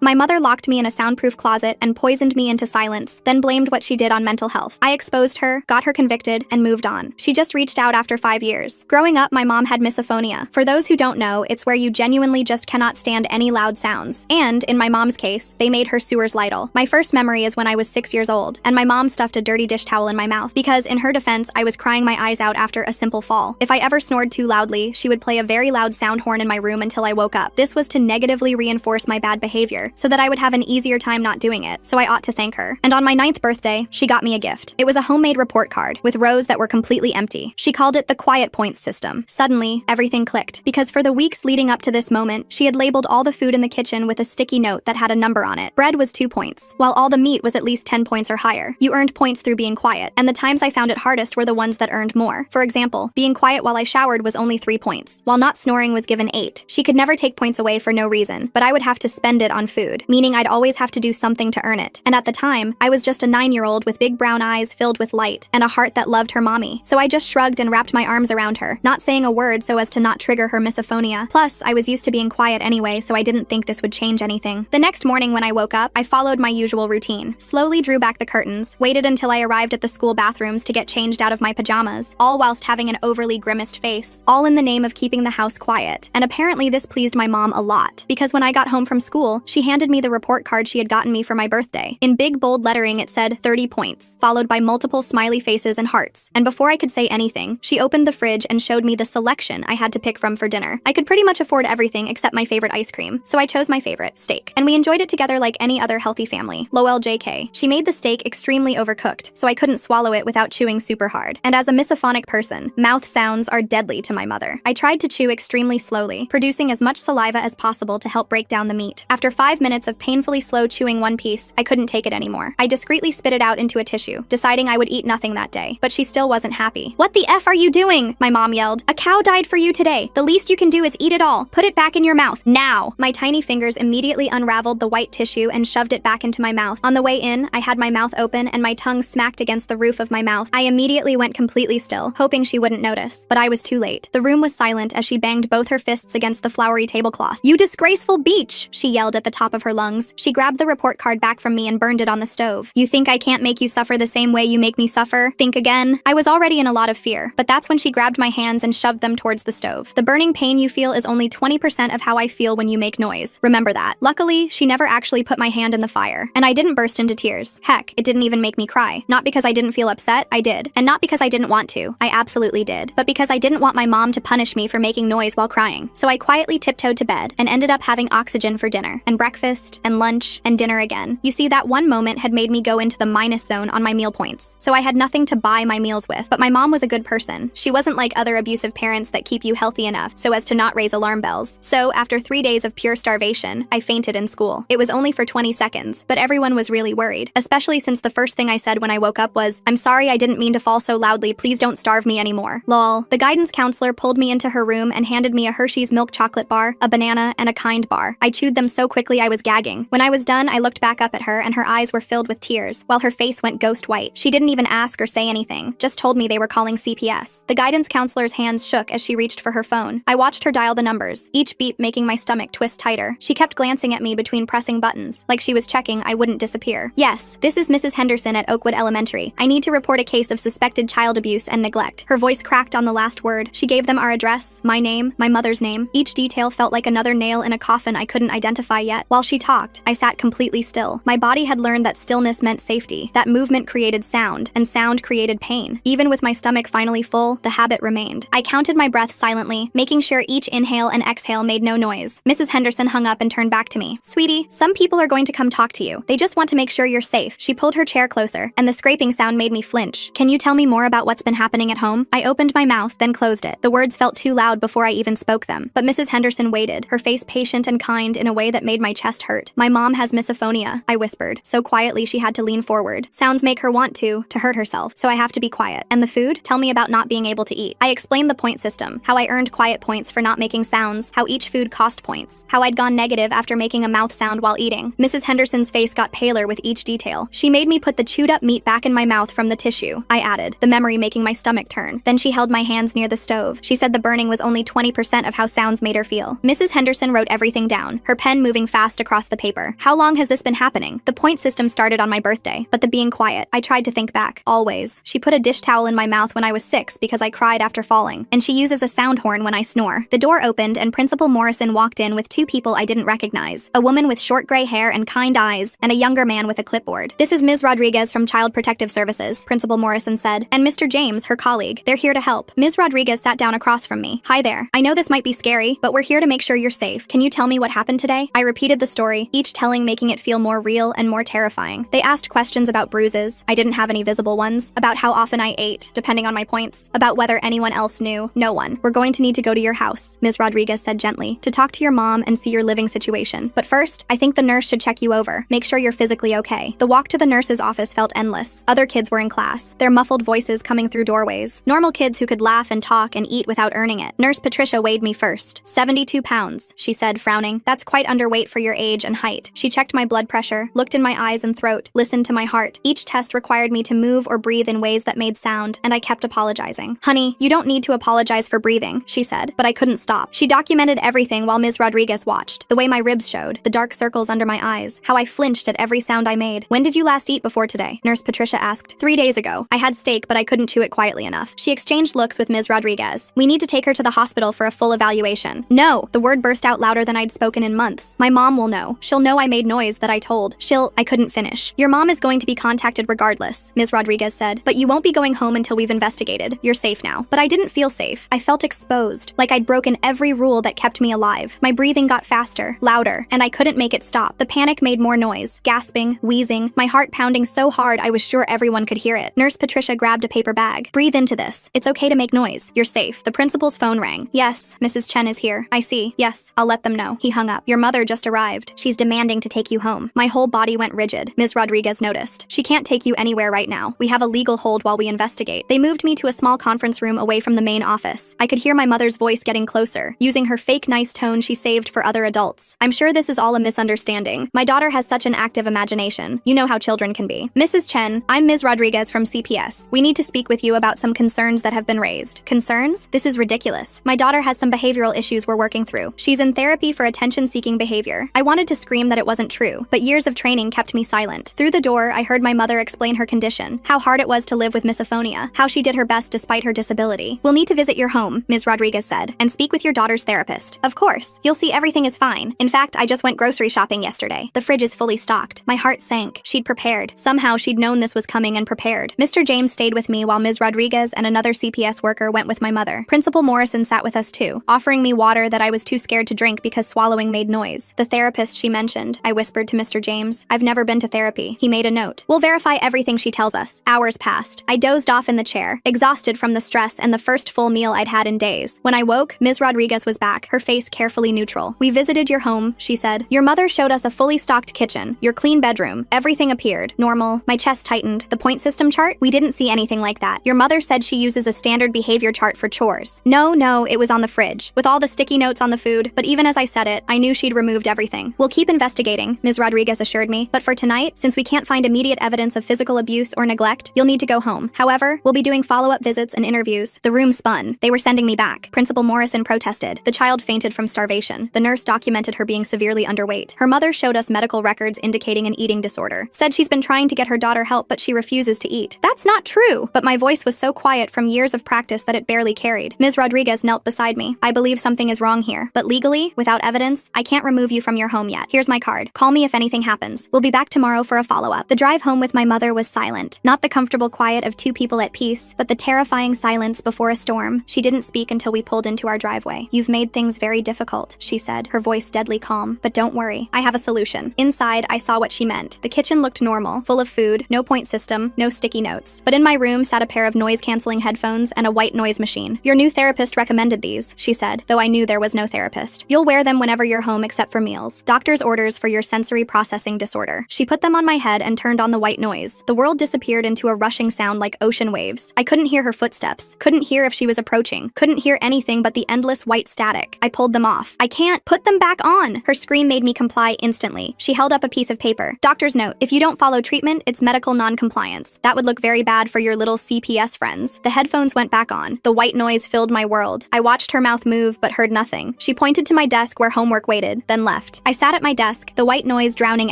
My mother locked me in a soundproof closet and poisoned me into silence, then blamed what she did on mental health. I exposed her, got her convicted, and moved on. She just reached out after 5 years. Growing up, my mom had misophonia. For those who don't know, it's where you genuinely just cannot stand any loud sounds. And, in my mom's case, they made her sewers lidle. My first memory is when I was 6 years old, and my mom stuffed a dirty dish towel in my mouth because, in her defense, I was crying my eyes out after a simple fall. If I ever snored too loudly, she would play a very loud sound horn in my room until I woke up. This was to negatively reinforce my bad behavior, so that I would have an easier time not doing it, so I ought to thank her. And on my 9th birthday, she got me a gift. It was a homemade report card, with rows that were completely empty. She called it the Quiet Points system. Suddenly, everything clicked, because for the weeks leading up to this moment, she had labeled all the food in the kitchen with a sticky note that had a number on it. Bread was 2 points, while all the meat was at least 10 points or higher. You earned points through being quiet, and the times I found it hardest were the ones that earned more. For example, being quiet while I showered was only 3 points, while not snoring was given 8. She could never take points away for no reason, but I would have to spend it on food, meaning I'd always have to do something to earn it. And at the time, I was just a 9-year-old with big brown eyes filled with light, and a heart that loved her mommy. So I just shrugged and wrapped my arms around her, not saying a word so as to not trigger her misophonia. Plus, I was used to being quiet anyway, so I didn't think this would change anything. The next morning when I woke up, I followed my usual routine. Slowly drew back the curtains, waited until I arrived at the school bathrooms to get changed out of my pajamas, all whilst having an overly grimaced face, all in the name of keeping the house quiet. And apparently this pleased my mom a lot, because when I got home from school, she handed me the report card she had gotten me for my birthday. In big bold lettering it said 30 points, followed by multiple smiley faces and hearts. And before I could say anything, she opened the fridge and showed me the selection I had to pick from for dinner. I could pretty much afford everything except my favorite ice cream, so I chose my favorite, steak. And we enjoyed it together like any other healthy family. Lol JK. She made the steak extremely overcooked, so I couldn't swallow it without chewing super hard. And as a misophonic person, mouth sounds are deadly to my mother. I tried to chew extremely slowly, producing as much saliva as possible to help break down the meat. After 5 minutes of painfully slow chewing one piece, I couldn't take it anymore. I discreetly spit it out into a tissue, deciding I would eat nothing that day. But she still wasn't happy. "What the F are you doing?" my mom yelled. "A cow died for you today. The least you can do is eat it all. Put it back in your mouth, now." My tiny fingers immediately unraveled the white tissue and shoved it back into my mouth. On the way in, I had my mouth open and my tongue smacked against the roof of my mouth. I immediately went completely still, hoping she wouldn't notice. But I was too late. The room was silent as she banged both her fists against the flowery tablecloth. "You disgraceful beach!" she yelled at the top of her lungs. She grabbed the report card back from me and burned it on the stove. "You think I can't make you suffer the same way you make me suffer? Think again." I was already in a lot of fear, but that's when she grabbed my hands and shoved them towards the stove. "The burning pain you feel is only 20% of how I feel when you make noise. Remember that." Luckily, she never actually put my hand in the fire, and I didn't burst into tears. Heck, it didn't even make me cry. Not because I didn't feel upset, I did. And not because I didn't want to, I absolutely did. But because I didn't want my mom to punish me for making noise while crying. So I quietly tiptoed to bed, and ended up having oxygen for dinner, and breakfast, and lunch, and dinner again. You see, that one moment had made me go into the minus zone on my meal points. So I had nothing to buy my meals with. But my mom was a good person. She wasn't like other abusive parents that keep you healthy enough so as to not raise alarm bells. So, after 3 days of pure starvation, I fainted in school. It was only for 20 seconds, but everyone was really worried, especially since the first thing I said when I woke up was, "I'm sorry, I didn't mean to fall so loudly, please don't starve me anymore." Lol. The guidance counselor pulled me into her room and handed me a Hershey's milk chocolate bar, a banana, and a Kind bar. I chewed them so quickly I was gagging. When I was done, I looked back up at her and her eyes were filled with tears, while her face went ghost white. She didn't even ask or say anything, just told me they were calling CPS. The guidance counselor's hands shook as she reached for her phone. I watched her dial the numbers, each beep making my stomach twist tighter. She kept glancing at me between pressing buttons, like she was checking I wouldn't disappear. "Yes, this is Mrs. Henderson at Oakwood Elementary. I need to report a case of suspected child abuse and neglect." Her voice cracked on the last word. She gave them our address, my name, my mother's name. Each detail felt like another nail in a coffin I couldn't identify yet. While she talked, I sat completely still. My body had learned that stillness meant safety, that movement created sound, and sound created pain. Even with my stomach finally full, the habit remained. I counted my breath silently, making sure each inhale and exhale made no noise. Mrs. Henderson hung up and turned back to me. "Sweetie, some people are going to come talk to you. They just want to make sure you're safe." She pulled her chair closer, and the scraping sound made me flinch. "Can you tell me more about what's been happening at home?" I opened my mouth, then closed it. The words felt too loud before I even spoke them. But Mrs. Henderson waited, her face patient and kind in a way that made my chest hurt. "My mom has misophonia," I whispered, so quietly she had to lean forward. "Sounds make her want to hurt herself, so I have to be quiet." "And the food? Tell me about not being able to eat." I explained the point system, how I earned quiet points for not making sounds, how each food cost points, how I'd gone negative after making a mouth sound while eating. Mrs. Henderson's face got paler with each detail. She made me put the chewed up meat back in my mouth from the tissue, I added, the memory making my stomach turn. Then she held my hands near the stove. She said the burning was only 20% of how sounds made her feel. Mrs. Henderson wrote everything down, her pen moving fast pressed across the paper. How long has this been happening? The point system started on my birthday, but the being quiet. I tried to think back. Always. She put a dish towel in my mouth when I was 6 because I cried after falling, and she uses a sound horn when I snore. The door opened and Principal Morrison walked in with 2 people I didn't recognize. A woman with short gray hair and kind eyes, and a younger man with a clipboard. "This is Ms. Rodriguez from Child Protective Services," Principal Morrison said, "and Mr. James, her colleague. They're here to help." Ms. Rodriguez sat down across from me. "Hi there. I know this might be scary, but we're here to make sure you're safe. Can you tell me what happened today?" I repeated the story, each telling making it feel more real and more terrifying. They asked questions about bruises. I didn't have any visible ones. About how often I ate, depending on my points. About whether anyone else knew. No one. "We're going to need to go to your house," Ms. Rodriguez said gently, "to talk to your mom and see your living situation. But first, I think the nurse should check you over. Make sure you're physically okay." The walk to the nurse's office felt endless. Other kids were in class, their muffled voices coming through doorways. Normal kids who could laugh and talk and eat without earning it. Nurse Patricia weighed me first. 72 pounds, she said, frowning. "That's quite underweight for your age and height." She checked my blood pressure, looked in my eyes and throat, listened to my heart. Each test required me to move or breathe in ways that made sound, and I kept apologizing. "Honey, you don't need to apologize for breathing," she said, but I couldn't stop. She documented everything while Ms. Rodriguez watched. The way my ribs showed, the dark circles under my eyes, how I flinched at every sound I made. "When did you last eat before today?" Nurse Patricia asked. 3 days ago. I had steak, but I couldn't chew it quietly enough. She exchanged looks with Ms. Rodriguez. "We need to take her to the hospital for a full evaluation." "No!" The word burst out louder than I'd spoken in months. "My mom will know. She'll know I made noise that I told. I couldn't finish. "Your mom is going to be contacted regardless," Ms. Rodriguez said, "but you won't be going home until we've investigated. You're safe now." But I didn't feel safe. I felt exposed, like I'd broken every rule that kept me alive. My breathing got faster, louder, and I couldn't make it stop. The panic made more noise, gasping, wheezing, my heart pounding so hard I was sure everyone could hear it. Nurse Patricia grabbed a paper bag. "Breathe into this. It's okay to make noise. You're safe." The principal's phone rang. "Yes, Mrs. Chen is here. I see. Yes, I'll let them know." He hung up. "Your mother just arrived. She's demanding to take you home." My whole body went rigid. Ms. Rodriguez noticed. "She can't take you anywhere right now. We have a legal hold while we investigate." They moved me to a small conference room away from the main office. I could hear my mother's voice getting closer, using her fake nice tone she saved for other adults. "I'm sure this is all a misunderstanding. My daughter has such an active imagination. You know how children can be. Mrs. Chen, I'm Ms. Rodriguez from CPS. We need to speak with you about some concerns that have been raised." "Concerns? This is ridiculous. My daughter has some behavioral issues we're working through. She's in therapy for attention-seeking behavior." I wanted to scream that it wasn't true, but years of training kept me silent. Through the door, I heard my mother explain her condition, how hard it was to live with misophonia, how she did her best despite her disability. "We'll need to visit your home," Ms. Rodriguez said, "and speak with your daughter's therapist." "Of course. You'll see everything is fine. In fact, I just went grocery shopping yesterday. The fridge is fully stocked." My heart sank. She'd prepared. Somehow she'd known this was coming and prepared. Mr. James stayed with me while Ms. Rodriguez and another CPS worker went with my mother. Principal Morrison sat with us too, offering me water that I was too scared to drink because swallowing made noise. "The therapist she mentioned," I whispered to Mr. James. "I've never been to therapy." He made a note. "We'll verify everything she tells us." Hours passed. I dozed off in the chair, exhausted from the stress and the first full meal I'd had in days. When I woke, Ms. Rodriguez was back, her face carefully neutral. "We visited your home," she said. "Your mother showed us a fully stocked kitchen, your clean bedroom. Everything appeared normal." My chest tightened. "The point system chart? We didn't see anything like that. Your mother said she uses a standard behavior chart for chores." No, it was on the fridge, with all the sticky notes on the food, but even as I said it, I knew she'd removed everything. "We'll keep investigating," Ms. Rodriguez assured me, "but for tonight, since we can't find immediate evidence of physical abuse or neglect, you'll need to go home. However, we'll be doing follow-up visits and interviews." The room spun. They were sending me back. Principal Morrison protested. The child fainted from starvation. The nurse documented her being severely underweight. Her mother showed us medical records indicating an eating disorder. Said she's been trying to get her daughter help, but she refuses to eat. "That's not true!" But my voice was so quiet from years of practice that it barely carried. Ms. Rodriguez knelt beside me. "I believe something is wrong here, but legally, without evidence, I can't remove you from your home yet. Here's my card. Call me if anything happens. We'll be back tomorrow for a follow-up." The drive home with my mother was silent. Not the comfortable quiet of two people at peace, but the terrifying silence before a storm. She didn't speak until we pulled into our driveway. "You've made things very difficult," she said, her voice deadly calm. "But don't worry, I have a solution." Inside, I saw what she meant. The kitchen looked normal, full of food, no point system, no sticky notes. But in my room sat a pair of noise-canceling headphones and a white noise machine. "Your new therapist recommended these," she said, though I knew there was no therapist. "You'll wear them whenever you're home except for meals. Doctor's orders for your sensory processing disorder." She put them on my head and turned on the white noise. The world disappeared into a rushing sound like ocean waves. I couldn't hear her footsteps, couldn't hear if she was approaching, couldn't hear anything but the endless white static. I pulled them off. "I can't put them back on!" Her scream made me comply instantly. She held up a piece of paper. "Doctor's note. If you don't follow treatment, it's medical non-compliance. That would look very bad for your little CPS friends." The headphones went back on. The white noise filled my world. I watched her mouth move but heard nothing. She pointed to my desk where homework waited, then left. I sat at my desk, the white noise drowning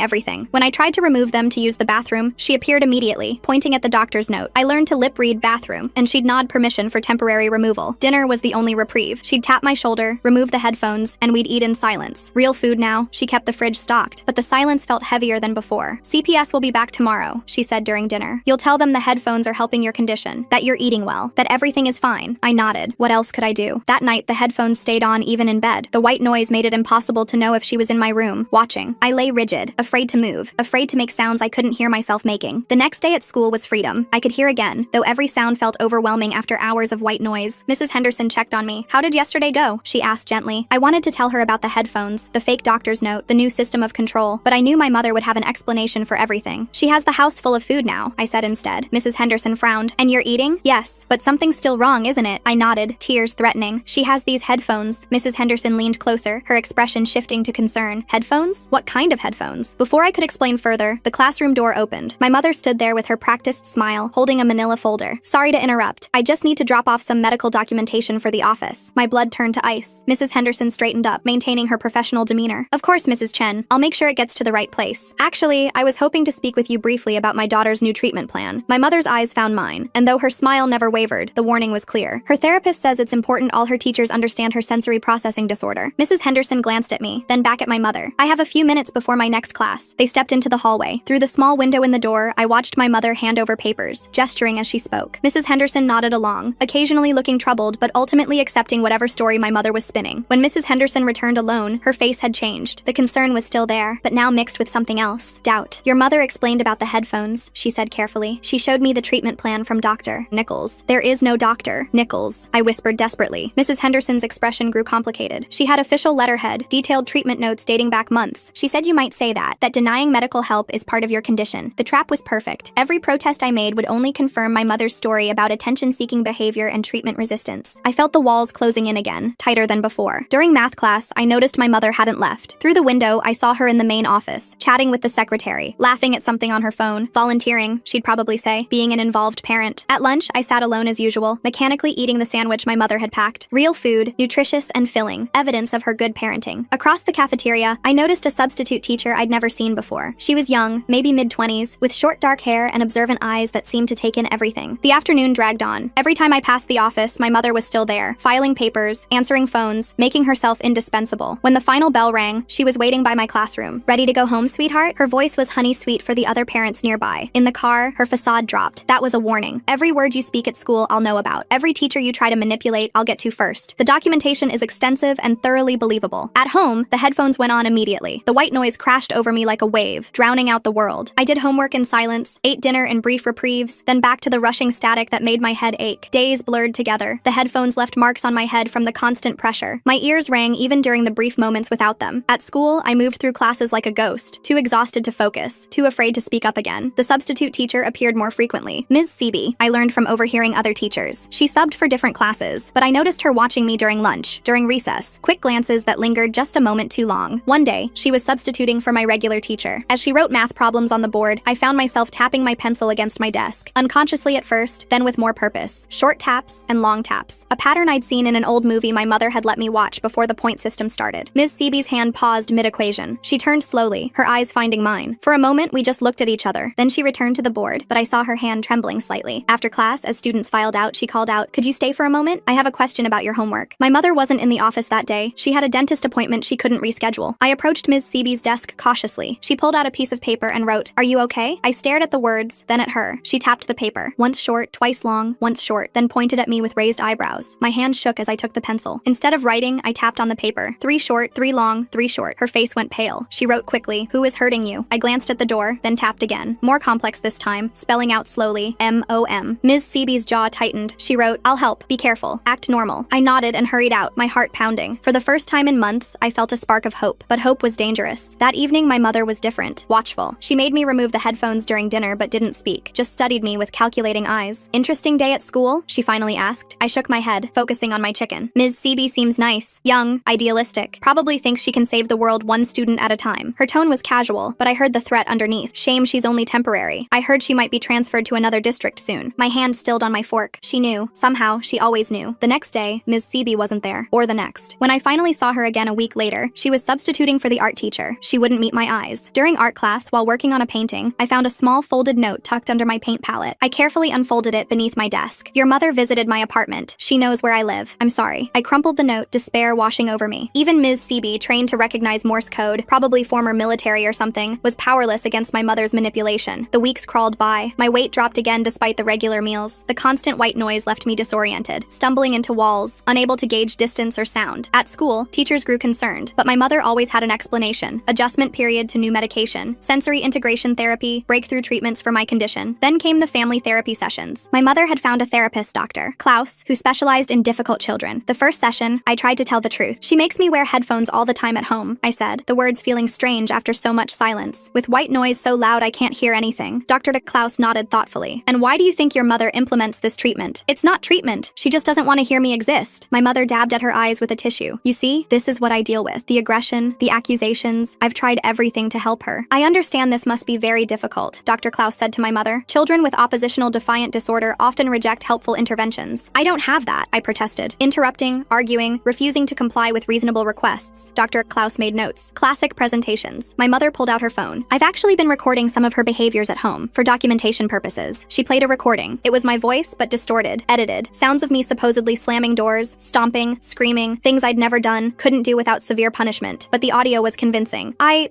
everything. When I tried to remove them to use the bathroom, she appeared immediately, pointing at the doctor's note. I learned to lip-read bathroom, and she'd nod permission for temporary removal. Dinner was the only reprieve. She'd tap my shoulder, remove the headphones, and we'd eat in silence. Real food now. She kept the fridge stocked, but the silence felt heavier than before. CPS will be back tomorrow, she said during dinner. You'll tell them the headphones are helping your condition, that you're eating well, that everything is fine. I nodded. What else could I do? That night, the headphones stayed on even in bed. The white noise made it impossible to know if she was in my room, watching. I lay rigid, afraid to move, afraid to make sounds I couldn't hear myself making. The next day at school was freedom. I could hear again, though every sound felt overwhelming after hours of white noise. Mrs. Henderson checked on me. How did yesterday go? She asked gently. I wanted to tell her about the headphones, the fake doctor's note, the new system of control, but I knew my mother would have an explanation for everything. She has the house full of food now, I said instead. Mrs. Henderson frowned. And you're eating? Yes, but something's still wrong, isn't it? I nodded, tears threatening. She has these headphones. Mrs. Henderson leaned closer, her expression shifting to concern. Headphones? What kind of headphones? Before I could explain further, the classroom door opened. My mother stood there with her practiced smile, holding a manila folder. Sorry to interrupt. I just need to drop off some medical documentation for the office. My blood turned to ice. Mrs. Henderson straightened up, maintaining her professional demeanor. Of course, Mrs. Chen. I'll make sure it gets to the right place. Actually, I was hoping to speak with you briefly about my daughter's new treatment plan. My mother's eyes found mine, and though her smile never wavered, the warning was clear. Her therapist says it's important all her teachers understand her sensory processing disorder. Mrs. Henderson glanced at me, then back at my mother. I have a few minutes before my next class. They stepped into the hallway. Through the small window in the door, I watched my mother hand over papers, gesturing as she spoke. Mrs. Henderson nodded along, occasionally looking troubled, but ultimately accepting whatever story my mother was spinning. When Mrs. Henderson returned alone, her face had changed. The concern was still there, but now mixed with something else. Doubt. Your mother explained about the headphones, she said carefully. She showed me the treatment plan from Dr. Nichols. There is no Dr. Nichols, I whispered desperately. Mrs. Henderson's expression grew complicated. She had official letterhead, detailed treatment notes dating back months. She said you might say that denying medical help is part of your condition. The trap was perfect. Every protest I made would only confirm my mother's story about attention-seeking behavior and treatment resistance. I felt the walls closing in again, tighter than before. During math class, I noticed my mother hadn't left. Through the window, I saw her in the main office, chatting with the secretary, laughing at something on her phone, volunteering, she'd probably say, being an involved parent. At lunch, I sat alone as usual, mechanically eating the sandwich my mother had packed. Real food, nutritious and filling, evidence of her good parenting. Across the cafeteria, I noticed a substitute teacher I'd never seen before. She was young, maybe mid-20s, with short dark hair and observant eyes that seemed to take in everything. The afternoon dragged on. Every time I passed the office, my mother was still there, filing papers, answering phones, making herself indispensable. When the final bell rang, she was waiting by my classroom. Ready to go home, sweetheart? Her voice was honey sweet for the other parents nearby. In the car, her facade dropped. That was a warning. Every word you speak at school, I'll know about. Every teacher you try to manipulate, I'll get to first. The documentation is extensive and thoroughly believable. At home, the headphones went on immediately. The white noise crashed over me like a wave, drowning out the world. I did homework in silence, ate dinner in brief reprieves, then back to the rushing static that made my head ache. Days blurred together. The headphones left marks on my head from the constant pressure. My ears rang even during the brief moments without them. At school, I moved through classes like a ghost, too exhausted to focus, too afraid to speak up again. The substitute teacher appeared more frequently. Ms. Seeby, I learned from overhearing other teachers. She subbed for different classes, but I noticed her watching me during lunch, during recess, quick glances that lingered just a moment too long. One day, she was substituting for my regular teacher. As she wrote math problems on the board, I found myself tapping my pencil against my desk, unconsciously at first, then with more purpose. Short taps and long taps. A pattern I'd seen in an old movie my mother had let me watch before the point system started. Ms. Seeby's hand paused mid-equation. She turned slowly, her eyes finding mine. For a moment, we just looked at each other. Then she returned to the board, but I saw her hand trembling slightly. After class, as students filed out, she called out, "Could you stay for a moment? I have a question about your homework." My mother wasn't in the office that day. She had a dentist appointment she couldn't reschedule. I approached Ms. Seeby's desk cautiously. She pulled out a piece of paper and wrote, "Are you okay?" I stared at the words, then at her. She tapped the paper. Once short, twice long, once short, then pointed at me with raised eyebrows. My hand shook as I took the pencil. Instead of writing, I tapped on the paper. 3 short, 3 long, 3 short. Her face went pale. She wrote quickly, "Who is hurting you?" I glanced at the door, then tapped again. More complex this time, spelling out slowly, M-O-M. Ms. Seeby's jaw tightened. She wrote, "I'll help. Be careful. Act normal." I nodded and hurried out, my heart pounding. For the first time in months, I felt a spark of hope. But hope was dangerous. That evening, my mother was different, watchful. She made me remove the headphones during dinner but didn't speak, just studied me with calculating eyes. "Interesting day at school?" she finally asked. I shook my head, focusing on my chicken. "Ms. Seeby seems nice, young, idealistic. Probably thinks she can save the world one student at a time." Her tone was casual, but I heard the threat underneath. Shame she's only temporary. I heard she might be transferred to another district soon. My hand stilled on my fork. She knew. Somehow, she always knew. The next day, Ms. Seeby wasn't there, or the next. When I finally saw her again a week later, she was Substituting for the art teacher, she wouldn't meet my eyes. During art class, while working on a painting, I found a small folded note tucked under my paint palette. I carefully unfolded it beneath my desk. Your mother visited my apartment. She knows where I live. I'm sorry. I crumpled the note, despair washing over me. Even Ms. Seaby, trained to recognize Morse code, probably former military or something, was powerless against my mother's manipulation. The weeks crawled by. My weight dropped again despite the regular meals. The constant white noise left me disoriented, stumbling into walls, unable to gauge distance or sound. At school, teachers grew concerned, but my mother always had an explanation. Adjustment period to new medication, sensory integration therapy, breakthrough treatments for my condition. Then came the family therapy sessions. My mother had found a therapist, Dr. Klaus, who specialized in difficult children. The first session, I tried to tell the truth. She makes me wear headphones all the time at home, I said, the words feeling strange after so much silence. With white noise so loud I can't hear anything. Dr. Klaus nodded thoughtfully. And why do you think your mother implements this treatment? It's not treatment. She just doesn't want to hear me exist. My mother dabbed at her eyes with a tissue. You see, this is what I deal with. The aggression, the accusations. I've tried everything to help her. I understand this must be very difficult, Dr. Klaus said to my mother. Children with oppositional defiant disorder often reject helpful interventions. I don't have that, I protested. Interrupting, arguing, refusing to comply with reasonable requests. Dr. Klaus made notes. Classic presentations. My mother pulled out her phone. I've actually been recording some of her behaviors at home, for documentation purposes. She played a recording. It was my voice, but distorted, edited. Sounds of me supposedly slamming doors, stomping, screaming, things I'd never done, couldn't do without severe punishment. But the audio was convincing. I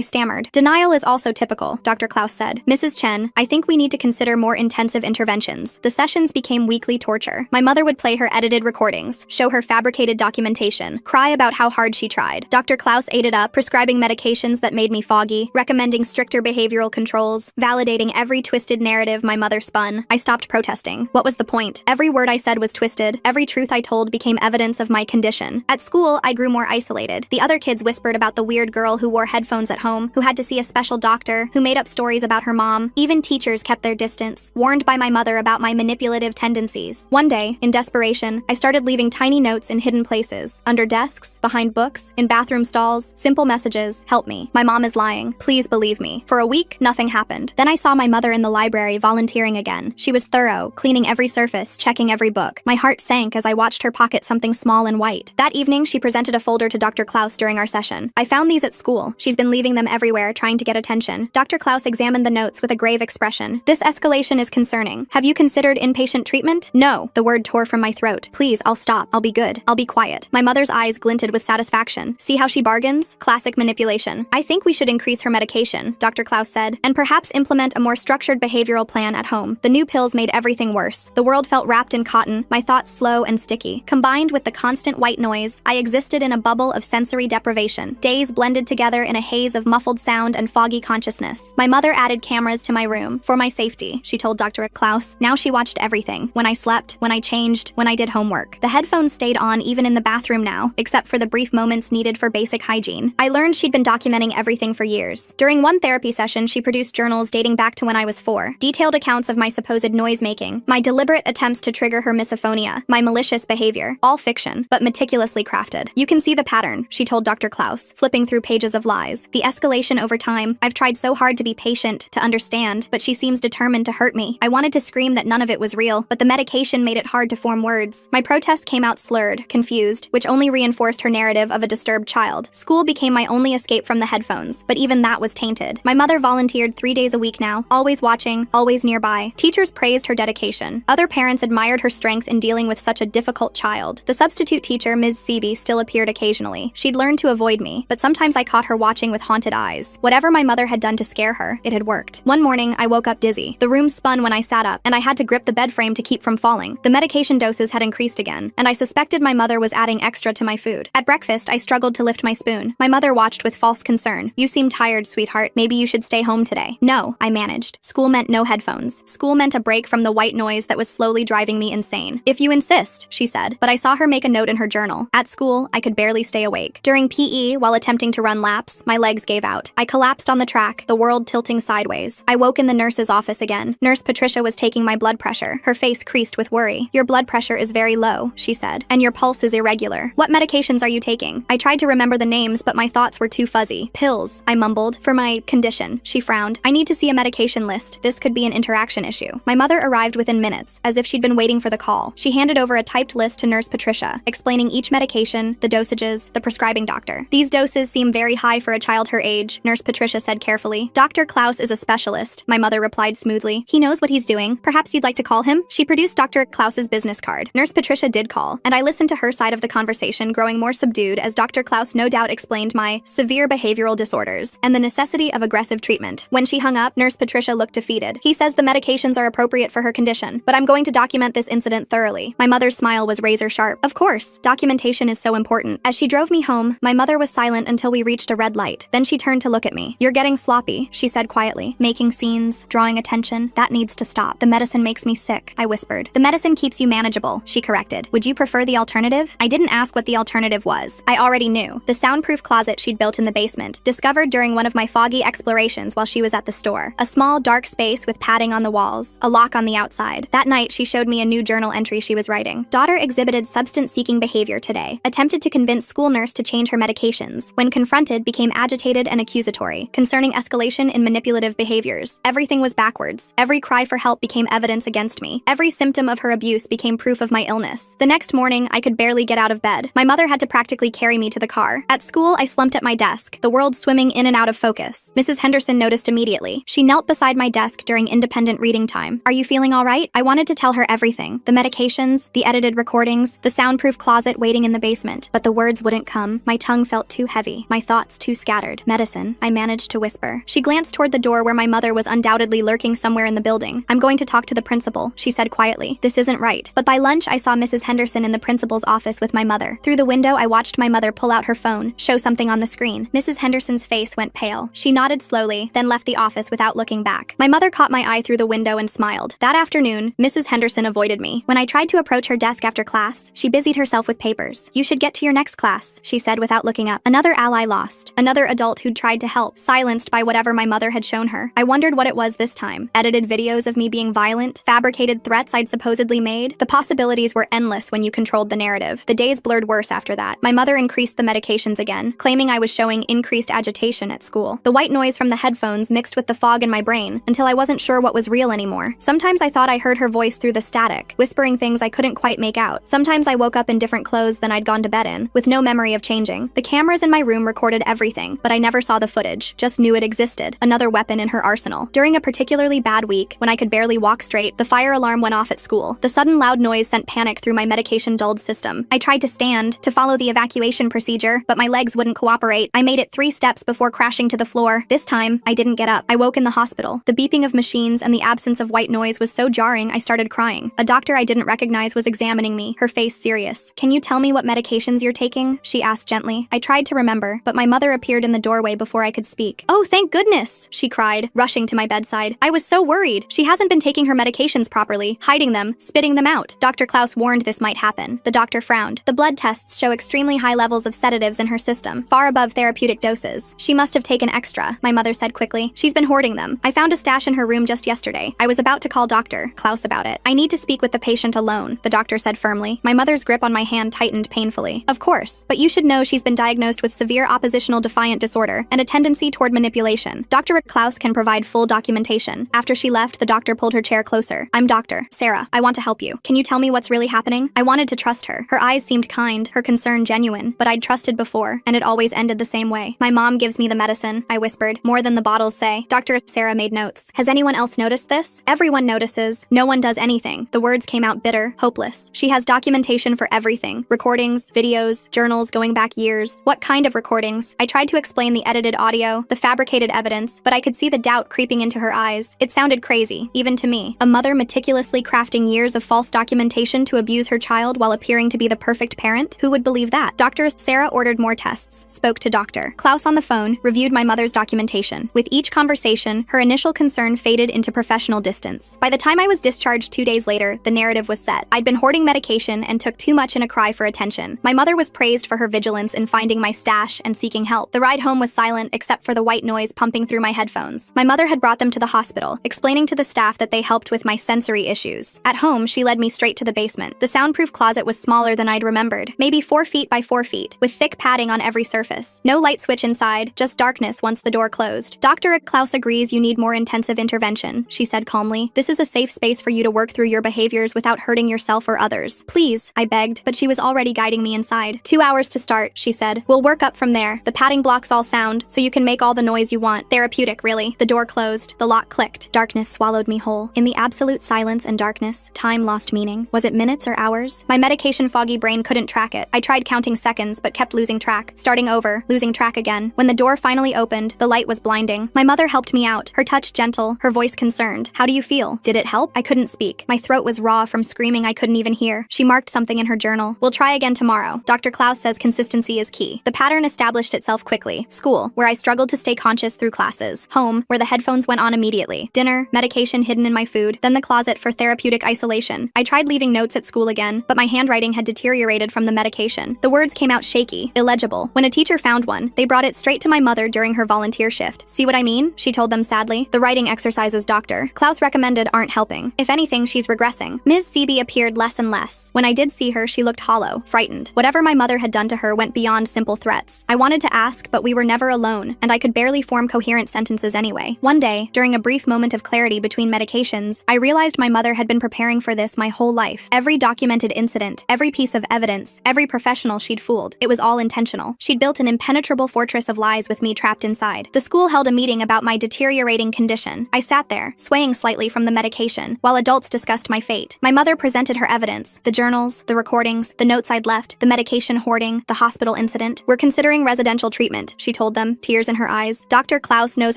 stammered. Denial is also typical, Dr. Klaus said. Mrs. Chen, I think we need to consider more intensive interventions. The sessions became weekly torture. My mother would play her edited recordings, show her fabricated documentation, cry about how hard she tried. Dr. Klaus ate it up, prescribing medications that made me foggy, recommending stricter behavioral controls, validating every twisted narrative my mother spun. I stopped protesting. What was the point? Every word I said was twisted. Every truth I told became evidence of my condition. At school, I grew more isolated. The other kids whispered about the weird girl who wore headphones at home, who had to see a special doctor, who made up stories about her mom. Even teachers kept their distance, warned by my mother about my manipulative tendencies. One day, in desperation, I started leaving tiny notes in hidden places, under desks, behind books, in bathroom stalls, simple messages, help me. My mom is lying. Please believe me. For a week, nothing happened. Then I saw my mother in the library volunteering again. She was thorough, cleaning every surface, checking every book. My heart sank as I watched her pocket something small and white. That evening, she presented a folder to Dr. Klaus during our session. I found these at school. She's been leaving them everywhere, trying to get attention. Dr. Klaus examined the notes with a grave expression. This escalation is concerning. Have you considered inpatient treatment? No. The word tore from my throat. Please, I'll stop. I'll be good. I'll be quiet. My mother's eyes glinted with satisfaction. See how she bargains? Classic manipulation. I think we should increase her medication, Dr. Klaus said, and perhaps implement a more structured behavioral plan at home. The new pills made everything worse. The world felt wrapped in cotton, my thoughts slow and sticky. Combined with the constant white noise, I existed in a bubble of sensory deprivation. Days blended together in a haze of muffled sound and foggy consciousness. My mother added cameras to my room, for my safety, she told Dr. Klaus. Now she watched everything. When I slept, when I changed, when I did homework. The headphones stayed on even in the bathroom now, except for the brief moments needed for basic hygiene. I learned she'd been documenting everything for years. During one therapy session, she produced journals dating back to when I was 4. Detailed accounts of my supposed noise-making, my deliberate attempts to trigger her misophonia, my malicious behavior. All fiction, but meticulously crafted. You can see the pattern, she told Dr. Klaus, flipping through pages of lies. The escalation over time. I've tried so hard to be patient, to understand, but she seems determined to hurt me. I wanted to scream that none of it was real, but the medication made it hard to form words. My protest came out slurred, confused, which only reinforced her narrative of a disturbed child. School became my only escape from the headphones, but even that was tainted. My mother volunteered 3 days a week now, always watching, always nearby. Teachers praised her dedication. Other parents admired her strength in dealing with such a difficult child. The substitute teacher, Ms. Seaby, still appeared occasionally. She'd learned to avoid me, but sometimes I caught her watching with haunted eyes. Whatever my mother had done to scare her, it had worked. One morning, I woke up dizzy. The room spun when I sat up, and I had to grip the bed frame to keep from falling. The medication doses had increased again, and I suspected my mother was adding extra to my food. At breakfast, I struggled to lift my spoon. My mother watched with false concern. You seem tired, sweetheart. Maybe you should stay home today. No, I managed. School meant no headphones. School meant a break from the white noise that was slowly driving me insane. If you insist, she said, but I saw her make a note in her journal. At school, I could barely stay awake. During PE, while attempting to run laps, my legs gave out. I collapsed on the track, the world tilting sideways. I woke in the nurse's office again. Nurse Patricia was taking my blood pressure. Her face creased with worry. Your blood pressure is very low, she said, and your pulse is irregular. What medications are you taking? I tried to remember the names, but my thoughts were too fuzzy. Pills, I mumbled. For my condition, she frowned. I need to see a medication list. This could be an interaction issue. My mother arrived within minutes, as if she'd been waiting for the call. She handed over a typed list to Nurse Patricia, explaining each medication, the dosages, the prescribing doctor. These doses seem very high for a child her age, Nurse Patricia said carefully. Dr. Klaus is a specialist, my mother replied smoothly. He knows what he's doing. Perhaps you'd like to call him? She produced Dr. Klaus's business card. Nurse Patricia did call, and I listened to her side of the conversation, growing more subdued as Dr. Klaus no doubt explained my severe behavioral disorders and the necessity of aggressive treatment. When she hung up, Nurse Patricia looked defeated. He says the medications are appropriate for her condition, but I'm going to document this incident thoroughly. My mother's smile was razor sharp. Of course, documentation is so important. As she drove me home, my mother was silent until we reached a red light. Then she turned to look at me. You're getting sloppy, she said quietly, making scenes, drawing attention. That needs to stop. The medicine makes me sick, I whispered. The medicine keeps you manageable, she corrected. Would you prefer the alternative? I didn't ask what the alternative was. I already knew. The soundproof closet she'd built in the basement, discovered during one of my foggy explorations while she was at the store. A small, dark space with padding on the walls, a lock on the outside. That night, she showed me a new journal entry she was writing. Daughter exhibited substance-seeking behavior today. Attempted to convince school nurse to change her medications. When confronted, became agitated and accusatory, concerning escalation in manipulative behaviors. Everything was backwards. Every cry for help became evidence against me. Every symptom of her abuse became proof of my illness. The next morning, I could barely get out of bed. My mother had to practically carry me to the car. At school, I slumped at my desk, the world swimming in and out of focus. Mrs. Henderson noticed immediately. She knelt beside my desk during independent reading time. Are you feeling all right? I wanted to tell her everything. The medications, the edited recordings, the soundproof closet waiting in the basement. But the words wouldn't come. My tongue felt too heavy, my thoughts too scattered. Medicine, I managed to whisper. She glanced toward the door where my mother was undoubtedly lurking somewhere in the building. I'm going to talk to the principal, she said quietly. This isn't right. But by lunch, I saw Mrs. Henderson in the principal's office with my mother. Through the window, I watched my mother pull out her phone, show something on the screen. Mrs. Henderson's face went pale. She nodded slowly, then left the office without looking back. My mother caught my eye through the window and smiled. That afternoon, Mrs. Henderson avoided me. When I tried to approach her desk after class, she busied herself with papers. You should get to your next class, she said without looking up. Another ally lost. Another adult who'd tried to help, silenced by whatever my mother had shown her. I wondered what it was this time. Edited videos of me being violent, fabricated threats I'd supposedly made. The possibilities were endless when you controlled the narrative. The days blurred worse after that. My mother increased the medications again, claiming I was showing increased agitation at school. The white noise from the headphones mixed with the fog in my brain until I wasn't sure what was real anymore. Sometimes I thought I heard her voice through the static, whispering things I couldn't quite make out. Sometimes I woke up in different clothes than I'd gone to bed in, with no memory of changing. The cameras in my room recorded everything, but I never saw the footage, just knew it existed, another weapon in her arsenal. During a particularly bad week, when I could barely walk straight, the fire alarm went off at school. The sudden loud noise sent panic through my medication-dulled system. I tried to stand, to follow the evacuation procedure, but my legs wouldn't cooperate. I made it 3 steps before crashing to the floor. This time, I didn't get up. I woke in the hospital. The beeping of machines and the absence of white noise was so jarring, I started crying. A doctor I didn't recognize was examining me, her face serious. Can you tell me what medications you're taking? She asked gently. I tried to remember, but my mother appeared in the doorway before I could speak. Oh, thank goodness, she cried, rushing to my bedside. I was so worried. She hasn't been taking her medications properly, hiding them, spitting them out. Dr. Klaus warned this might happen. The doctor frowned. The blood tests show extremely high levels of sedatives in her system, far above therapeutic doses. She must have taken extra, my mother said quickly. She's been hoarding them. I found a stash in her room just yesterday. I was about to call Dr. Klaus about it. I need to speak with the patient alone, the doctor said firmly. My mother's grip on my hand tightened painfully. Of course, but you should know she's been diagnosed with severe oppositional defiant disorder and a tendency toward manipulation. Dr. Klaus can provide full documentation. After she left, the doctor pulled her chair closer. I'm Dr. Sarah. I want to help you. Can you tell me what's really happening? I wanted to trust her. Her eyes seemed kind, her concern genuine, but I'd trusted before, and it always ended the same way. My mom gives me the medicine, I whispered, more than the bottles say. Dr. Sarah made notes. Has anyone else noticed this? Everyone notices. No one does anything. The words came out bitter, hopeless. She has documentation for everything. Recordings, videos, journals going back years. What kind of recordings? I tried to explain the edited audio, the fabricated evidence, but I could see the doubt creeping into her eyes. It sounded crazy, even to me. A mother meticulously crafting years of false documentation to abuse her child while appearing to be the perfect parent? Who would believe that? Dr. Sarah ordered more tests, spoke to Dr. Klaus on the phone, reviewed my mother's documentation. With each conversation, her initial concern faded into professional distance. By the time I was discharged 2 days later, the narrative was set. I'd been hoarding medication and took too much in a cry for attention. My mother was praised for her vigilance in finding my stash and seeking help. The ride home was silent except for the white noise pumping through my headphones. My mother had brought them to the hospital, explaining to the staff that they helped with my sensory issues. At home, she led me straight to the basement. The soundproof closet was smaller than I'd remembered, maybe 4 feet by 4 feet, with thick padding on every surface. No light switch inside, just darkness once the door closed. Dr. Klaus agrees you need more intensive intervention, she said calmly. This is a safe space for you to work through your behaviors without hurting yourself or others. Please, I begged, but she was already guiding me inside. 2 hours to start, she said. We'll work up from there. The padding blocks all sound, so you can make all the noise you want. Therapeutic, really. The door closed. The lock clicked. Darkness swallowed me whole. In the absolute silence and darkness, time lost meaning. Was it minutes or hours? My medication-foggy brain couldn't track it. I tried counting seconds, but kept losing track. Starting over, losing track again. When the door finally opened, the light was blinding. My mother helped me out, her touch gentle, her voice concerned. How do you feel? Did it help? I couldn't speak. My throat was raw from screaming I couldn't even hear. She marked something in her journal. We'll try again tomorrow. Dr. Klaus says consistency is key. The pattern established itself quickly. School, where I struggled to stay conscious through classes. Home, where the headphones went on immediately. Dinner, medication hidden in my food, then the closet for therapeutic isolation. I tried leaving notes at school again, but my handwriting had deteriorated from the medication. The words came out shaky, illegible. When a teacher found one, they brought it straight to my mother during her volunteer shift. See what I mean? She told them sadly. The writing exercises Dr. Klaus recommended aren't helping. If anything, she's regressing. Ms. Seeby appeared less and less. When I did see her, she looked hollow, frightened. Whatever my mother had done to her went beyond simple threats. I wanted to ask, but we were never alone, and I could barely form coherent sentences anyway. One day, during a brief moment of clarity between medications, I realized my mother had been preparing for this my whole life. Every documented incident, every piece of evidence, every professional she'd fooled, it was all intentional. She'd built an impenetrable fortress of lies with me trapped inside. The school held a meeting about my deteriorating condition. I sat there, swaying slightly from the medication, while adults discussed my fate. My mother presented her evidence, the journals, the recordings, the notes I'd left, the medication hoarding, the hospital incident. We're considering residential treatment, she told them, tears in her eyes. Dr. Klaus knows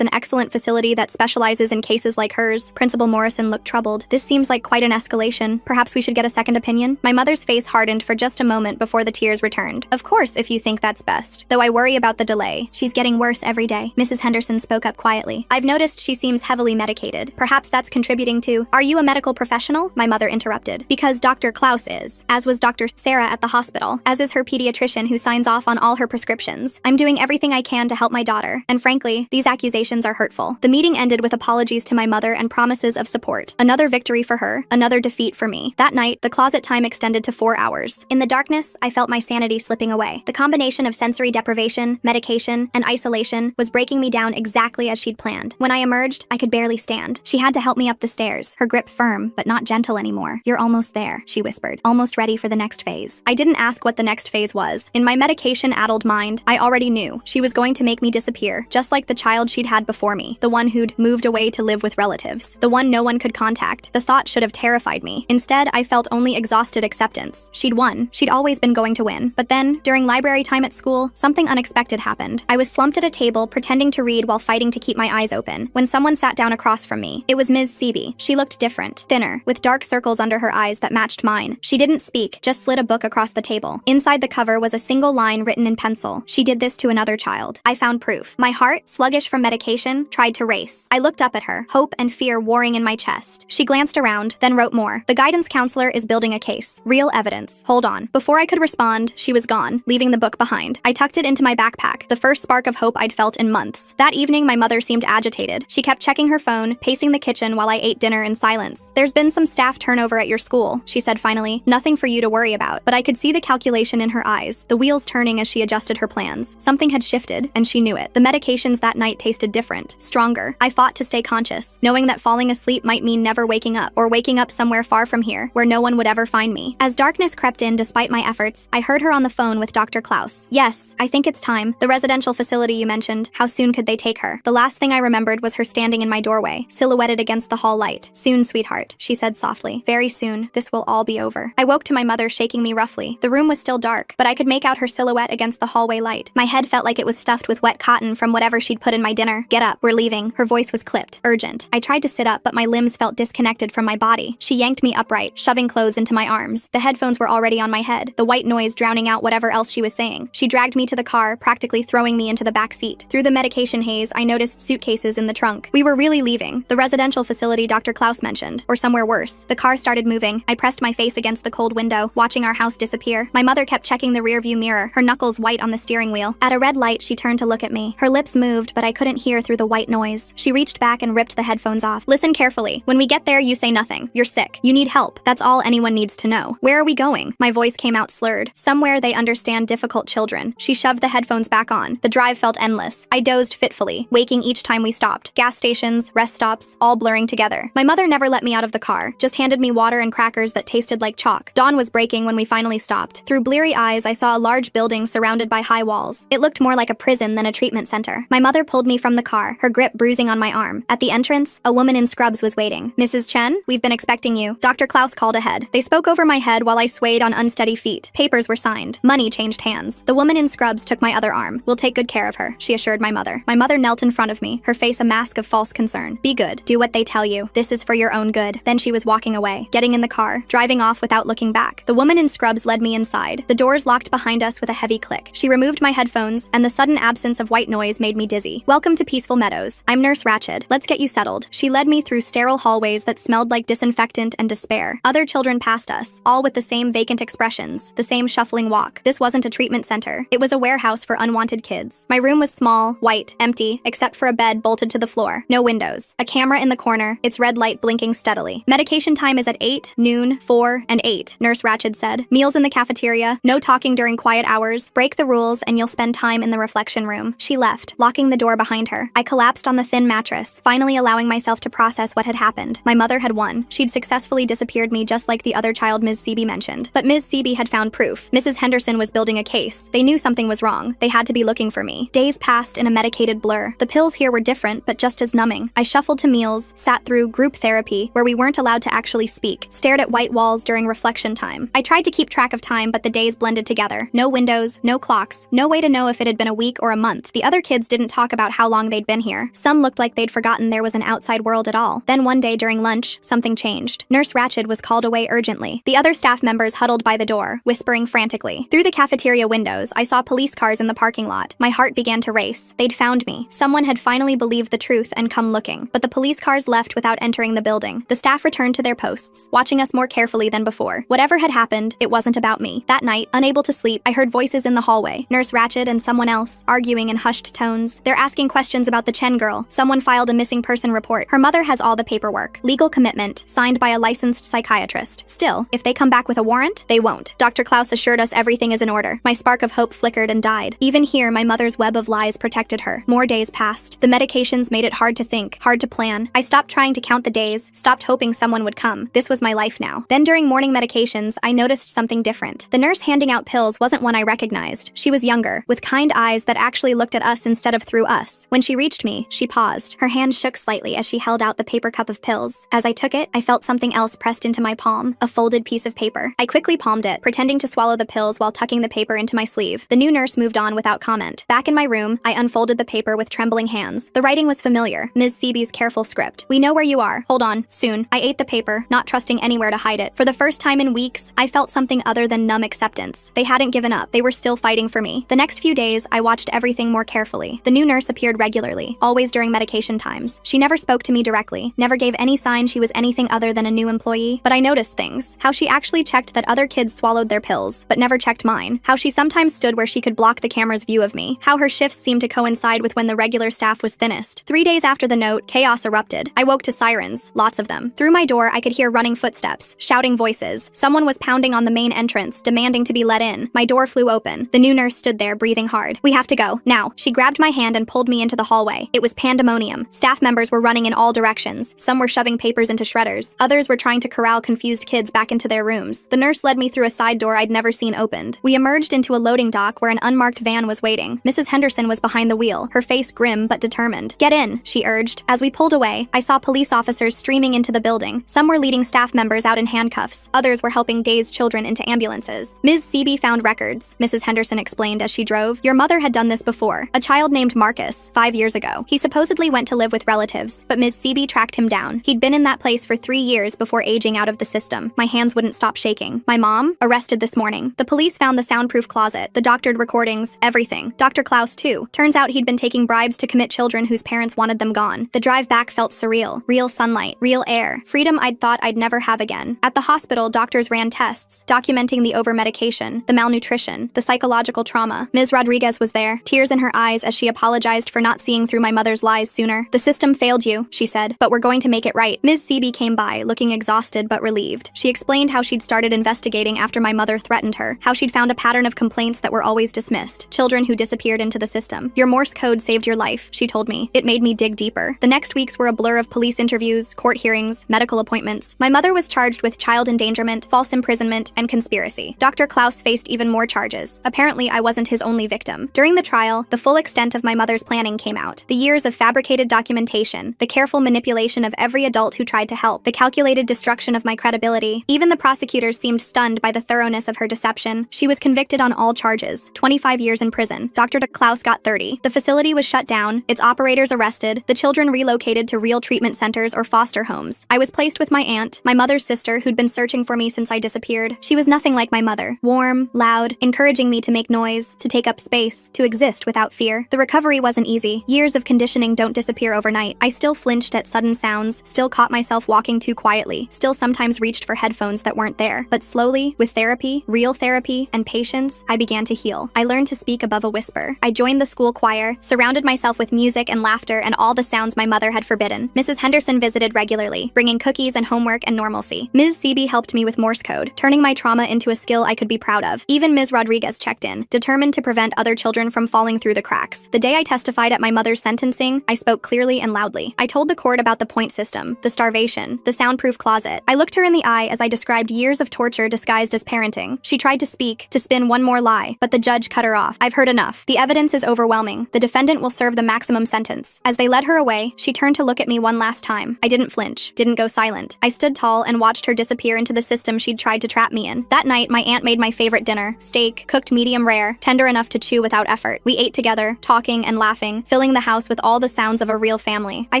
an excellent facility that specializes in cases like hers. Principal Morrison looked troubled. This seems like quite an escalation. Perhaps we should get a second opinion? My mother's face hardened for just a moment before the tears returned. Of course, if you think that's best. Though I worry about the delay. She's getting worse every day. Mrs. Henderson spoke up quietly. I've noticed she seems heavily medicated. Perhaps that's contributing to— Are you a medical professional? My mother interrupted. Because Dr. Klaus is. As was Dr. Sarah at the hospital. As is her pediatrician who signs off on all her prescriptions. I'm doing everything I can to help my daughter. And frankly, these accusations are hurtful. The meeting ended with apologies to my mother and promises of support. Another victory for her, another defeat for me. That night, the closet time extended to 4 hours. In the darkness, I felt my sanity slipping away. The combination of sensory deprivation, medication, and isolation was breaking me down exactly as she'd planned. When I emerged, I could barely stand. She had to help me up the stairs, her grip firm, but not gentle anymore. You're almost there, she whispered, almost ready for the next phase. I didn't ask what the next phase was. In my medication-addled mind, I already knew. She was going to make me disappear, just like the child she'd had before me, the one who'd moved away to live with relatives, the one no one could contact. The thought should have terrified me. Instead, I felt only exhausted acceptance. She'd won. She'd always been going to win. But then, during library time at school, something unexpected happened. I was slumped at a table, pretending to read while fighting to keep my eyes open, when someone sat down across from me. It was Ms. Seeby. She looked different, thinner, with dark circles under her eyes that matched mine. She didn't speak, just slid a book across the table. Inside the cover was a single line written in pencil. She did this to another child. I found proof. My heart, sluggish from medication, tried to race. I looked up at her, hope and fear warring in my chest. She glanced around, then wrote more. The guidance counselor is building a case. Real evidence. Hold on. Before I could respond, she was gone, leaving the book behind. I tucked it into my backpack, the first spark of hope I'd felt in months. That evening, my mother seemed agitated. She kept checking her phone, pacing the kitchen while I ate dinner in silence. There's been some staff turnover at your school, she said finally. Nothing for you to worry about. But I could see the calculation in her eyes, the wheels turning as she adjusted her plans. Something had shifted, and she knew it. The medications that night tasted different, stronger. I fought to stay conscious, knowing that falling asleep might mean never waking up, or waking up somewhere far from here, where no one would ever find me. As darkness crept in despite my efforts, I heard her on the phone with Dr. Klaus. Yes, I think it's time. The residential facility you mentioned, how soon could they take her? The last thing I remembered was her standing in my doorway, silhouetted against the hall light. Soon, sweetheart, she said softly. Very soon, this will all be over. I woke to my mother shaking me roughly. The room was still dark, but I could make out her silhouette against the hallway light. My head felt like it was stuffed with wet cotton from whatever she'd put in my dinner. Get up, we're leaving. Her voice was clipped, urgent. I tried to sit up, but my limbs felt disconnected from my body. She yanked me upright, shoving clothes into my arms. The headphones were already on my head, the white noise drowning out whatever else she was saying. She dragged me to the car, practically throwing me into the back seat. Through the medication haze, I noticed suitcases in the trunk. We were really leaving. The residential facility Dr. Klaus mentioned, or somewhere worse. The car started moving. I pressed my face against the cold window, watching our house disappear. My mother kept checking the rearview mirror, her knuckles white on the steering wheel. At a red light, she turned to look at me. Her lips moved, but I couldn't hear through the white noise. She reached back and ripped the headphones off. Listen carefully. When we get there, you say nothing. You're sick. You need help. That's all anyone needs to know. Where are we going? My voice came out slurred. Somewhere they understand difficult children. She shoved the headphones back on. The drive felt endless. I dozed fitfully, waking each time we stopped. Gas stations, rest stops, all blurring together. My mother never let me out of the car, just handed me water and crackers that tasted like chalk. Dawn was breaking when we finally stopped. Through bleary eyes, I saw a large huge building surrounded by high walls. It looked more like a prison than a treatment center. My mother pulled me from the car, her grip bruising on my arm. At the entrance, a woman in scrubs was waiting. "Mrs. Chen, we've been expecting you." Dr. Klaus called ahead. They spoke over my head while I swayed on unsteady feet. Papers were signed. Money changed hands. The woman in scrubs took my other arm. "We'll take good care of her," she assured my mother. My mother knelt in front of me, her face a mask of false concern. "Be good. Do what they tell you. This is for your own good." Then she was walking away, getting in the car, driving off without looking back. The woman in scrubs led me inside. The doors locked behind us with a heavy click. She removed my headphones, and the sudden absence of white noise made me dizzy. "Welcome to Peaceful Meadows. I'm Nurse Ratched. Let's get you settled." She led me through sterile hallways that smelled like disinfectant and despair. Other children passed us, all with the same vacant expressions, the same shuffling walk. This wasn't a treatment center. It was a warehouse for unwanted kids. My room was small, white, empty, except for a bed bolted to the floor. No windows. A camera in the corner, its red light blinking steadily. "Medication time is at 8, noon, 4, and 8, Nurse Ratched said. "Meals in the cafeteria, no talking during quiet hours. Break the rules and you'll spend time in the reflection room." She left, locking the door behind her. I collapsed on the thin mattress, finally allowing myself to process what had happened. My mother had won. She'd successfully disappeared me just like the other child Ms. Seeby mentioned. But Ms. Seeby had found proof. Mrs. Henderson was building a case. They knew something was wrong. They had to be looking for me. Days passed in a medicated blur. The pills here were different, but just as numbing. I shuffled to meals, sat through group therapy, where we weren't allowed to actually speak, stared at white walls during reflection time. I tried to keep track of time, but the days blended together. No windows, no clocks, no way to know if it had been a week or a month. The other kids didn't talk about how long they'd been here. Some looked like they'd forgotten there was an outside world at all. Then one day during lunch, something changed. Nurse Ratched was called away urgently. The other staff members huddled by the door, whispering frantically. Through the cafeteria windows, I saw police cars in the parking lot. My heart began to race. They'd found me. Someone had finally believed the truth and come looking. But the police cars left without entering the building. The staff returned to their posts, watching us more carefully than before. Whatever had happened, it wasn't about me. That night, unable to sleep, I heard voices in the hallway. Nurse Ratched and someone else, arguing in hushed tones. They're asking questions about the Chen girl. Someone filed a missing person report. Her mother has all the paperwork. Legal commitment, signed by a licensed psychiatrist. Still, if they come back with a warrant, they won't. Dr. Klaus assured us everything is in order. My spark of hope flickered and died. Even here, my mother's web of lies protected her. More days passed. The medications made it hard to think, hard to plan. I stopped trying to count the days, stopped hoping someone would come. This was my life now. Then during morning medications, I noticed something different. The nurse handing out pills wasn't one I recognized. She was younger, with kind eyes that actually looked at us instead of through us. When she reached me, she paused. Her hand shook slightly as she held out the paper cup of pills. As I took it, I felt something else pressed into my palm, a folded piece of paper. I quickly palmed it, pretending to swallow the pills while tucking the paper into my sleeve. The new nurse moved on without comment. Back in my room, I unfolded the paper with trembling hands. The writing was familiar, Ms. Seeby's careful script. "We know where you are. Hold on, soon." I ate the paper, not trusting anywhere to hide it. For the first time in weeks, I felt something other than numb acceptance. They hadn't given up. They were still fighting for me. The next few days, I watched everything more carefully. The new nurse appeared regularly, always during medication times. She never spoke to me directly, never gave any sign she was anything other than a new employee. But I noticed things. How she actually checked that other kids swallowed their pills, but never checked mine. How she sometimes stood where she could block the camera's view of me. How her shifts seemed to coincide with when the regular staff was thinnest. 3 days after the note, chaos erupted. I woke to sirens, lots of them. Through my door, I could hear running footsteps, shouting voices. Someone was pounding on the main entrance, demanding to be let in. My door flew open. The new nurse stood there, breathing hard. "We have to go, now." She grabbed my hand and pulled me into the hallway. It was pandemonium. Staff members were running in all directions. Some were shoving papers into shredders. Others were trying to corral confused kids back into their rooms. The nurse led me through a side door I'd never seen opened. We emerged into a loading dock where an unmarked van was waiting. Mrs. Henderson was behind the wheel, her face grim but determined. "Get in," she urged. As we pulled away, I saw police officers streaming into the building. Some were leading staff members out in handcuffs. Others were helping dazed children into ambulances. "Ms. Seeby found records," Mrs. Henderson explained as she drove. "Your mother had done this before. A child named Marcus, 5 years ago. He supposedly went to live with relatives, but Ms. Seeby tracked him down. He'd been in that place for 3 years before aging out of the system." My hands wouldn't stop shaking. "My mom? Arrested this morning. The police found the soundproof closet, the doctored recordings, everything. Dr. Klaus, too. Turns out he'd been taking bribes to commit children whose parents wanted them gone. The drive back felt surreal. Real sunlight, real air, freedom I'd thought I'd never have again. At the hospital, doctors ran tests, documenting the over-medication, the malnutrition, the psychological trauma. Ms. Rodriguez was there, tears in her eyes as she apologized for not seeing through my mother's lies sooner. "The system failed you," she said, "but we're going to make it right." Ms. Seeby came by, looking exhausted but relieved. She explained how she'd started investigating after my mother threatened her, how she'd found a pattern of complaints that were always dismissed, children who disappeared into the system. "Your Morse code saved your life," she told me. It made me dig deeper. The next weeks were a blur of police interviews, court hearings, medical appointments. My mother was charged with child endangerment, false imprisonment, and conspiracy. Dr. Klaus faced even more charges. charges. Apparently, I wasn't his only victim. During the trial, the full extent of my mother's planning came out. The years of fabricated documentation, the careful manipulation of every adult who tried to help, the calculated destruction of my credibility. Even the prosecutors seemed stunned by the thoroughness of her deception. She was convicted on all charges, 25 years in prison. Dr. Klaus got 30. The facility was shut down, its operators arrested, the children relocated to real treatment centers or foster homes. I was placed with my aunt, my mother's sister, who'd been searching for me since I disappeared. She was nothing like my mother. Warm, loud, encouraging me to make noise, to take up space, to exist without fear. The recovery wasn't easy. Years of conditioning don't disappear overnight. I still flinched at sudden sounds, still caught myself walking too quietly, still sometimes reached for headphones that weren't there. But slowly, with therapy, real therapy, and patience, I began to heal. I learned to speak above a whisper. I joined the school choir, surrounded myself with music and laughter and all the sounds my mother had forbidden. Mrs. Henderson visited regularly, bringing cookies and homework and normalcy. Ms. Seaby helped me with Morse code, turning my trauma into a skill I could be proud of. Even Ms. Rodriguez checked in, determined to prevent other children from falling through the cracks. The day I testified at my mother's sentencing, I spoke clearly and loudly. I told the court about the point system, the starvation, the soundproof closet. I looked her in the eye as I described years of torture disguised as parenting. She tried to speak, to spin one more lie, but the judge cut her off. I've heard enough. The evidence is overwhelming. The defendant will serve the maximum sentence. As they led her away, she turned to look at me one last time. I didn't flinch, didn't go silent. I stood tall and watched her disappear into the system she'd tried to trap me in. That night, my aunt made my favorite dinner, steak, cooked medium rare, tender enough to chew without effort. We ate together, talking and laughing, filling the house with all the sounds of a real family. I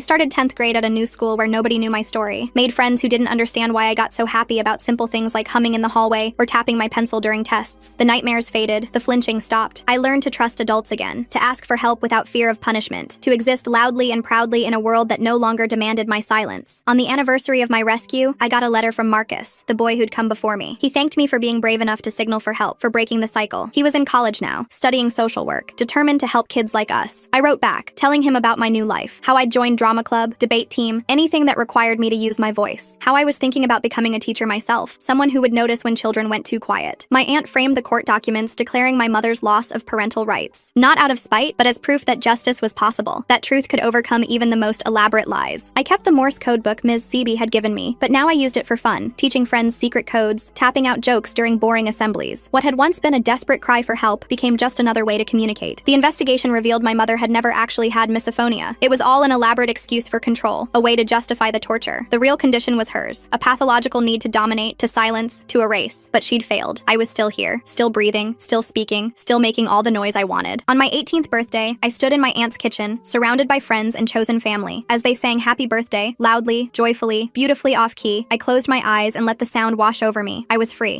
started 10th grade at a new school where nobody knew my story, made friends who didn't understand why I got so happy about simple things like humming in the hallway or tapping my pencil during tests. The nightmares faded, the flinching stopped. I learned to trust adults again, to ask for help without fear of punishment, to exist loudly and proudly in a world that no longer demanded my silence. On the anniversary of my rescue, I got a letter from Marcus, the boy who'd come before me. He thanked me for being brave enough to signal for help, for breaking the cycle. He was in college now, studying social work, determined to help kids like us. I wrote back, telling him about my new life, how I'd joined drama club, debate team, anything that required me to use my voice, how I was thinking about becoming a teacher myself, someone who would notice when children went too quiet. My aunt framed the court documents declaring my mother's loss of parental rights, not out of spite, but as proof that justice was possible, that truth could overcome even the most elaborate lies. I kept the Morse code book Ms. Seaby had given me, but now I used it for fun, teaching friends secret codes, tapping out jokes during boring assemblies. What had once been a desperate cry for help became just another way to communicate. The investigation revealed my mother had never actually had misophonia. It was all an elaborate excuse for control, a way to justify the torture. The real condition was hers, a pathological need to dominate, to silence, to erase. But she'd failed. I was still here, still breathing, still speaking, still making all the noise I wanted. On my 18th birthday, I stood in my aunt's kitchen, surrounded by friends and chosen family. As they sang happy birthday, loudly, joyfully, beautifully off-key, I closed my eyes and let the sound wash over me. I was free.